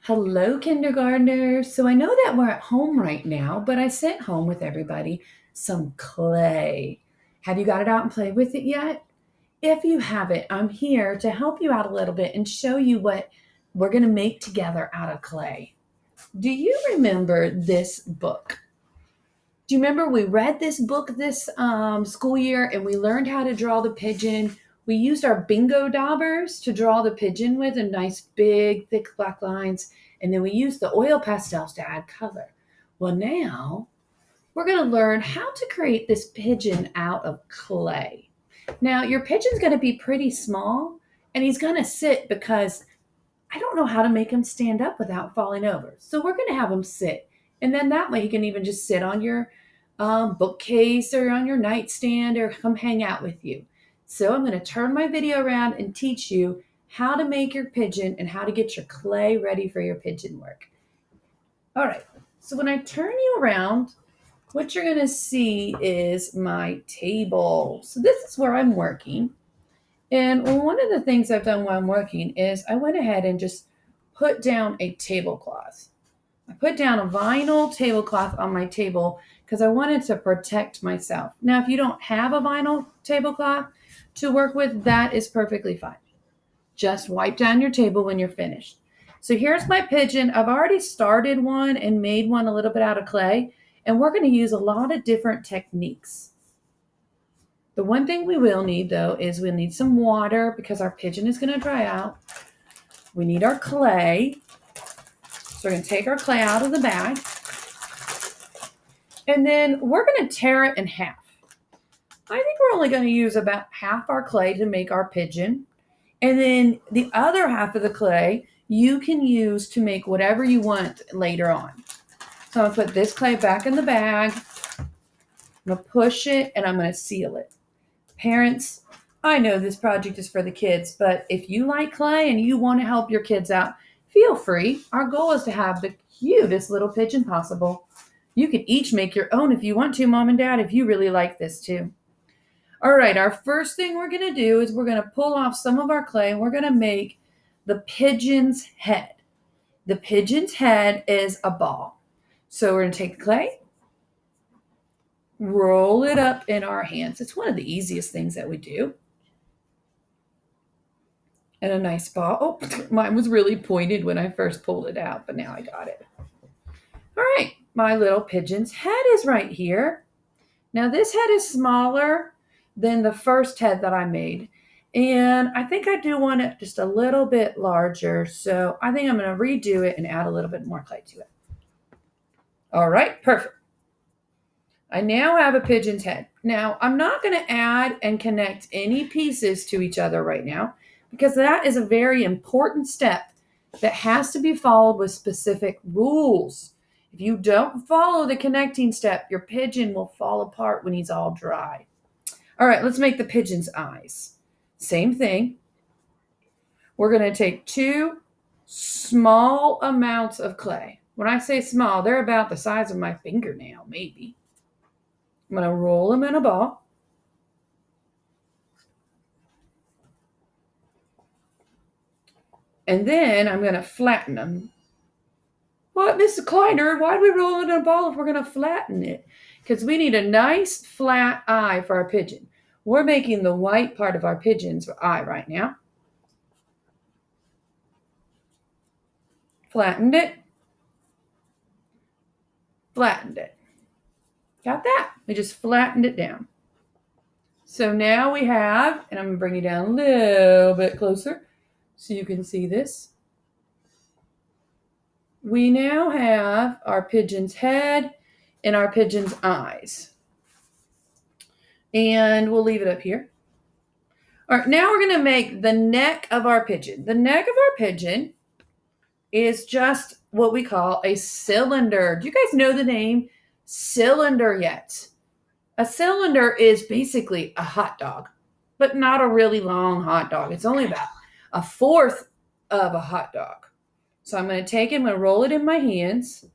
Hello, kindergartners. So I know that we're at home right now, but I sent home with everybody some clay. Have you got it out and played with it yet? If you haven't, I'm here to help you out a little bit and show you what we're going to make together out of clay. Do you remember this book? Do you remember we read this book this school year and we learned how to draw the pigeon? We used our bingo daubers to draw the pigeon with a nice big thick black lines, and then we used the oil pastels to add color. Well, now we're going to learn how to create this pigeon out of clay. Now, your pigeon's going to be pretty small and he's going to sit because I don't know how to make him stand up without falling over. So we're going to have him sit. And then that way he can even just sit on your bookcase or on your nightstand or come hang out with you. So I'm going to turn my video around and teach you how to make your pigeon and how to get your clay ready for your pigeon work. All right. So when I turn you around, what you're going to see is my table. So this is where I'm working. And one of the things I've done while I'm working is I went ahead and just put down a tablecloth. I put down a vinyl tablecloth on my table because I wanted to protect myself. Now, if you don't have a vinyl tablecloth to work with, that is perfectly fine. Just wipe down your table when you're finished. So here's my pigeon. I've already started one and made one a little bit out of clay, and we're going to use a lot of different techniques. The one thing we will need, though, is we'll need some water because our pigeon is going to dry out. We need our clay. So we're going to take our clay out of the bag. And then we're going to tear it in half. I think we're only going to use about half our clay to make our pigeon. And then the other half of the clay you can use to make whatever you want later on. So I'm going to put this clay back in the bag. I'm going to push it and I'm going to seal it. Parents, I know this project is for the kids, but if you like clay and you want to help your kids out, feel free. Our goal is to have the cutest little pigeon possible. You can each make your own if you want to, Mom and Dad, if you really like this too. All right, our first thing we're going to do is we're going to pull off some of our clay and we're going to make the pigeon's head. The pigeon's head is a ball. So we're going to take the clay, roll it up in our hands. It's one of the easiest things that we do. And a nice ball. Oh, mine was really pointed when I first pulled it out, but now I got it. All right, my little pigeon's head is right here. Now this head is smaller than the first head that I made. And I think I do want it just a little bit larger. So I think I'm going to redo it and add a little bit more clay to it. All right, perfect. I now have a pigeon's head. Now I'm not going to add and connect any pieces to each other right now because that is a very important step that has to be followed with specific rules. If you don't follow the connecting step, your pigeon will fall apart when he's all dry. All right, let's make the pigeon's eyes. Same thing. We're going to take 2 small amounts of clay. When I say small, they're about the size of my fingernail, maybe. I'm going to roll them in a ball. And then I'm going to flatten them. What, Mrs. Kleiner, why do we roll it in a ball if we're going to flatten it? Because we need a nice flat eye for our pigeon. We're making the white part of our pigeon's eye right now. Flattened it. Flattened it. Got that? We just flattened it down. So now we have, and I'm going to bring you down a little bit closer so you can see this. We now have our pigeon's head and our pigeon's eyes. And we'll leave it up here. All right, now we're going to make the neck of our pigeon. The neck of our pigeon is just what we call a cylinder. Do you guys know the name cylinder yet? A cylinder is basically a hot dog, but not a really long hot dog. It's only about 1/4 of a hot dog. So I'm going to take it, I'm going to roll it in my hands.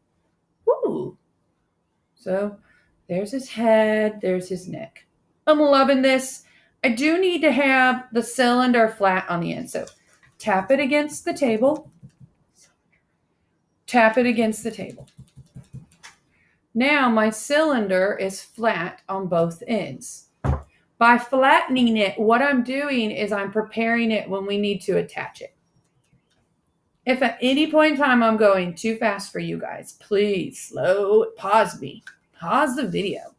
Woo! So there's his head, there's his neck. I'm loving this. I do need to have the cylinder flat on the end. So tap it against the table. Tap it against the table. Now my cylinder is flat on both ends. By flattening it, what I'm doing is I'm preparing it when we need to attach it. If at any point in time I'm going too fast for you guys, please pause me. Pause the video.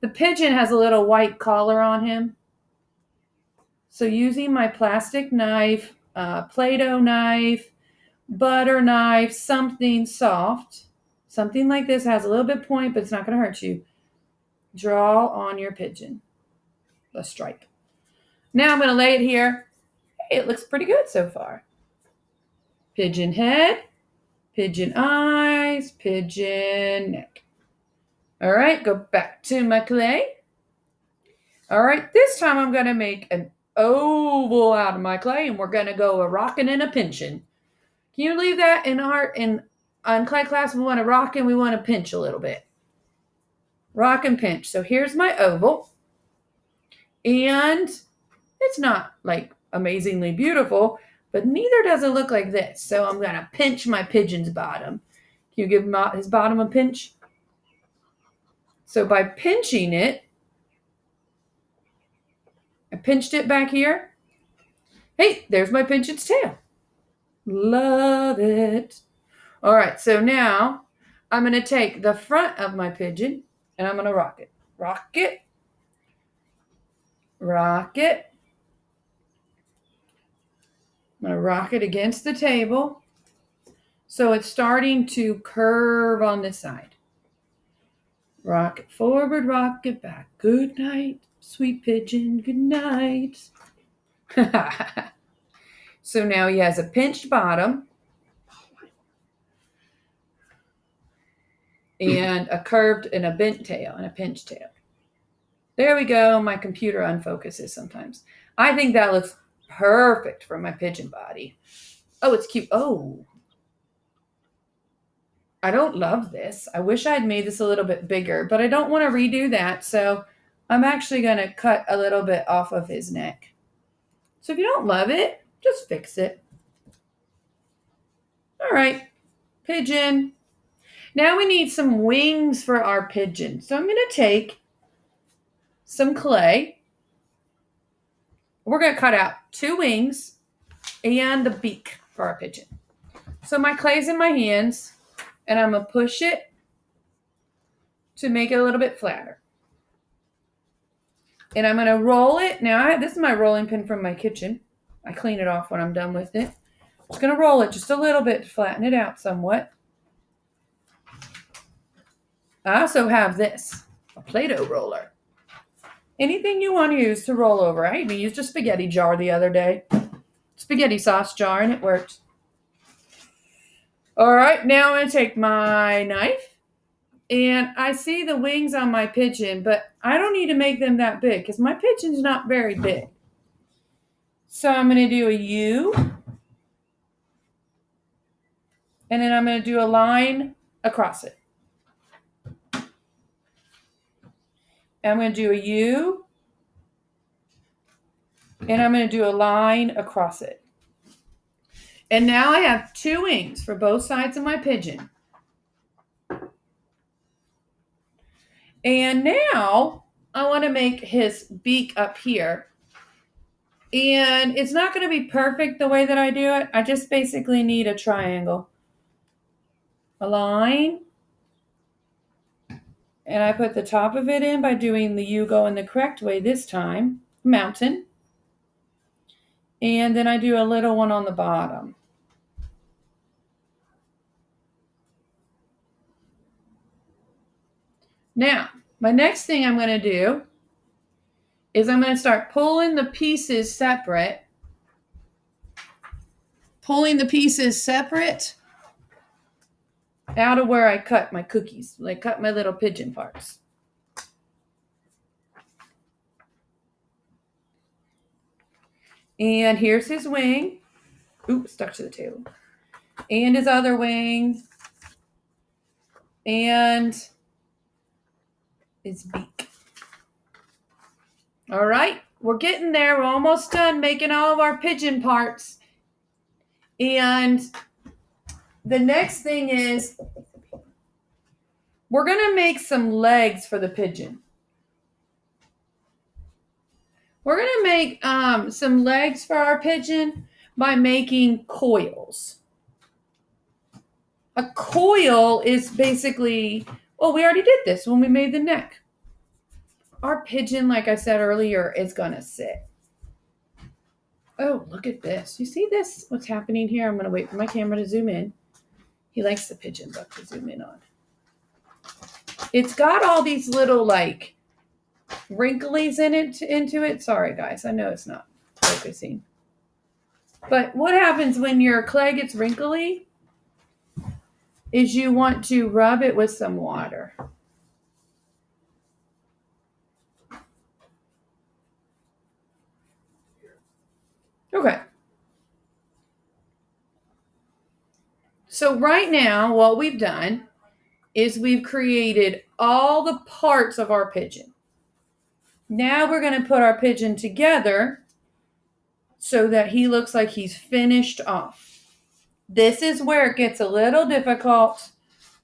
The pigeon has a little white collar on him. So using my plastic knife, Play-Doh knife, butter knife, something soft, something like this has a little bit of point, but it's not going to hurt you. Draw on your pigeon, a stripe. Now I'm going to lay it here. Hey, it looks pretty good so far. Pigeon head, pigeon eyes, pigeon neck. All right, go back to my clay. All right, this time I'm going to make an oval out of my clay, and we're going to go a rocking and a pinching. Can you leave that in art? On clay class, we want to rock and we want to pinch a little bit. Rock and pinch. So here's my oval. And it's not like amazingly beautiful, but neither does it look like this. So I'm going to pinch my pigeon's bottom. Can you give his bottom a pinch? So by pinching it, I pinched it back here. Hey, there's my pigeon's tail. Love it. All right, so now I'm going to take the front of my pigeon and I'm going to rock it. Rock it. Rock it. I'm going to rock it against the table. So it's starting to curve on this side. Rock it forward, rock it back. Good night, sweet pigeon. Good night. So now he has a pinched bottom and a curved and a bent tail and a pinched tail. There we go. My computer unfocuses sometimes. I think that looks perfect for my pigeon body. Oh, it's cute. Oh, I don't love this. I wish I'd made this a little bit bigger, but I don't want to redo that. So I'm actually going to cut a little bit off of his neck. So if you don't love it, just fix it. All right, pigeon. Now we need some wings for our pigeon. So I'm going to take some clay. We're going to cut out 2 wings and the beak for our pigeon. So my clay's in my hands, and I'm going to push it to make it a little bit flatter. And I'm going to roll it. Now, this is my rolling pin from my kitchen. I clean it off when I'm done with it. Just going to roll it just a little bit to flatten it out somewhat. I also have this, a Play-Doh roller. Anything you want to use to roll over. I even used a spaghetti jar the other day. Spaghetti sauce jar, and it worked. All right, now I'm going to take my knife. And I see the wings on my pigeon, but I don't need to make them that big because my pigeon's not very big. So I'm going to do a U. And then I'm going to do a line across it. I'm going to do a U. And I'm going to do a line across it. And now I have 2 wings for both sides of my pigeon. And now I want to make his beak up here. And it's not going to be perfect the way that I do it. I just basically need a triangle. A line. And I put the top of it in by doing the U going the correct way this time. Mountain. And then I do a little one on the bottom. Now, my next thing I'm going to do is I'm going to start pulling the pieces separate. Pulling the pieces separate out of where I cut my cookies. Like cut my little pigeon parts. And here's his wing. Ooh, stuck to the table. And his other wing. And his beak. All right, we're getting there. We're almost done making all of our pigeon parts. And the next thing is we're going to make some legs for the pigeon. We're going to make some legs for our pigeon by making coils. A coil is basically, well, we already did this when we made the neck. Our pigeon, like I said earlier, is going to sit. Oh, look at this. You see this? What's happening here? I'm going to wait for my camera to zoom in. He likes the pigeon book to zoom in on. It's got all these little like wrinklies into it. Sorry, guys. I know it's not focusing. But what happens when your clay gets wrinkly is you want to rub it with some water. Okay. So right now, what we've done is we've created all the parts of our pigeon. Now we're going to put our pigeon together so that he looks like he's finished off. This is where it gets a little difficult,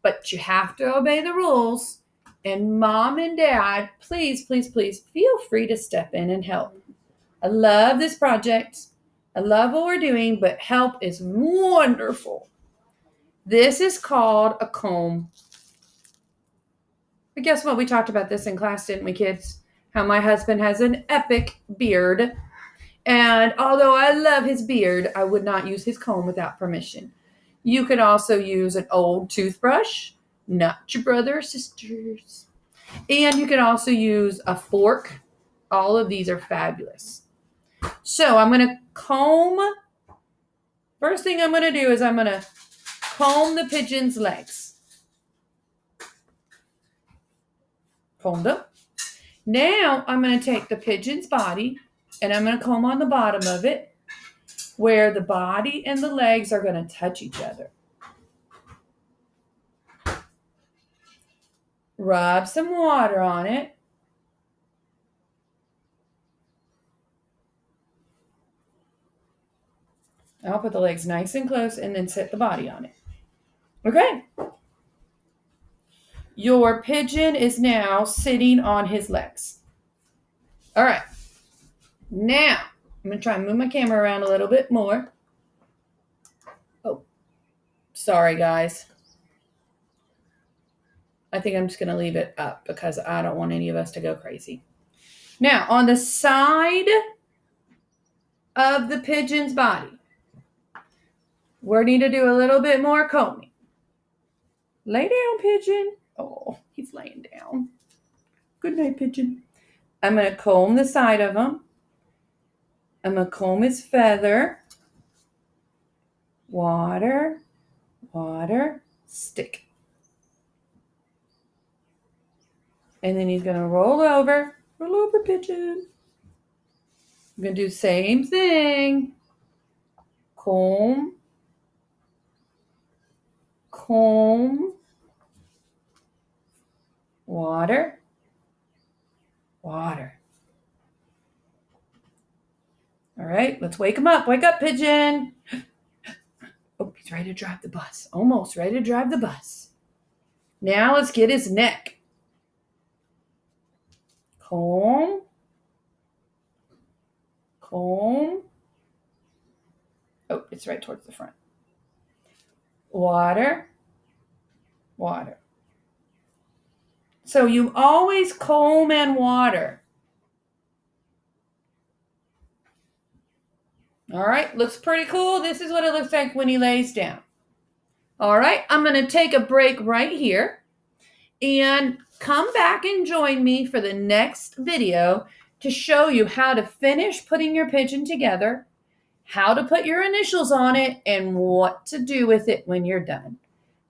but you have to obey the rules. And mom and dad, please, please, please feel free to step in and help. I love this project. I love what we're doing, but help is wonderful. This is called a comb. But guess what? We talked about this in class, didn't we, kids? How my husband has an epic beard. And although I love his beard, I would not use his comb without permission. You could also use an old toothbrush, not your brother or sisters. And you could also use a fork. All of these are fabulous. So I'm going to comb. First thing I'm going to do is I'm going to comb the pigeon's legs. Comb them. Now I'm going to take the pigeon's body and I'm going to comb on the bottom of it where the body and the legs are going to touch each other. Rub some water on it. I'll put the legs nice and close and then set the body on it. Okay. Your pigeon is now sitting on his legs. All right. Now, I'm going to try and move my camera around a little bit more. Oh, sorry, guys. I think I'm just going to leave it up because I don't want any of us to go crazy. Now, on the side of the pigeon's body, we need to do a little bit more combing. Lay down, pigeon. Oh, he's laying down. Good night, pigeon. I'm going to comb the side of him. I'm going to comb his feather. Water, water, stick. And then he's going to roll over. Roll over, pigeon. I'm going to do the same thing. Comb. Comb. Water. Water. All right, let's wake him up. Wake up, pigeon. Oh, he's ready to drive the bus. Almost ready to drive the bus. Now let's get his neck. Comb. Comb. Oh, it's right towards the front. Water. Water. So you always comb and water. All right, looks pretty cool. This is what it looks like when he lays down. All right, I'm going to take a break right here and come back and join me for the next video to show you how to finish putting your pigeon together, how to put your initials on it, and what to do with it when you're done.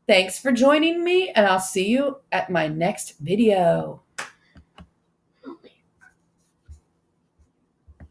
Thanks for joining me, and I'll see you at my next video.